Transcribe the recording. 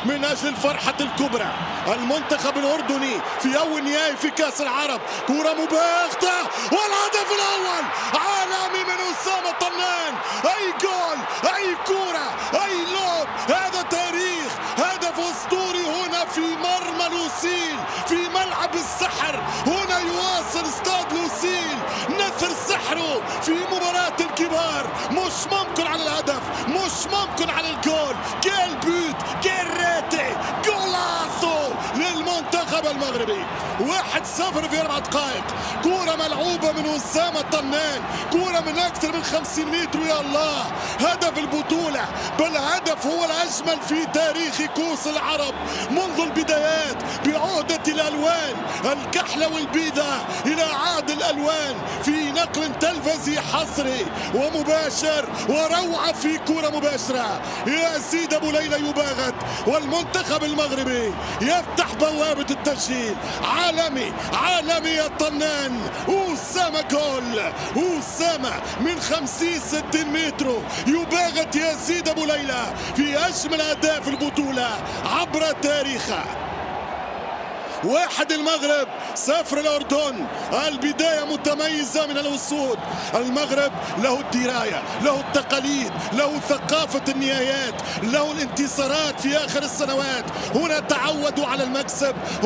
من أجل الفرحة الكبرى. المنتخب الأردني في أول نهائي في كأس العرب، كرة مباغتة والهدف الأول عالمي من أسامة طنان. أي جول، أي كرة، أي لوب، هذا تاريخ، هدف أسطوري هنا في مرمى لوسيل، في ملعب السحر. هنا يواصل استاد لوسيل نثر سحره في مباراة الكبار. مش ممكن على الهدف، مش ممكن على الجول. كيل بوت، كيل ريتي، جولاسو للمنتخب المغربي. 1-0 في 4 دقائق. كرة ملعوبة من أسامة طنان، كرة من أكثر من 50 متر. يا الله، هدف البطولة، بل هدف هو الأجمل في تاريخ كؤوس العرب منذ البدايات، بعودة الألوان الكحلة والبيضاء إلى عاد الألوان في نقل تلفزي حصري ومباشر وروعة في كرة مباشرة. ياسيد أبو ليلى يباغت، والمنتخب المغربي يفتح بوابة التسجيل. عالمي، عالمي يا طنان. أسامة جول، أسامة من 50-60 متر يباغت ياسيد أبو ليلى في أجمل أهداف البطولة عبر تاريخها. 1 المغرب، 0 الأردن. البداية متميزة من الأسود. المغرب له الدراية، له التقاليد، له ثقافة النهايات، له الانتصارات في آخر السنوات. هنا تعودوا على المكسب.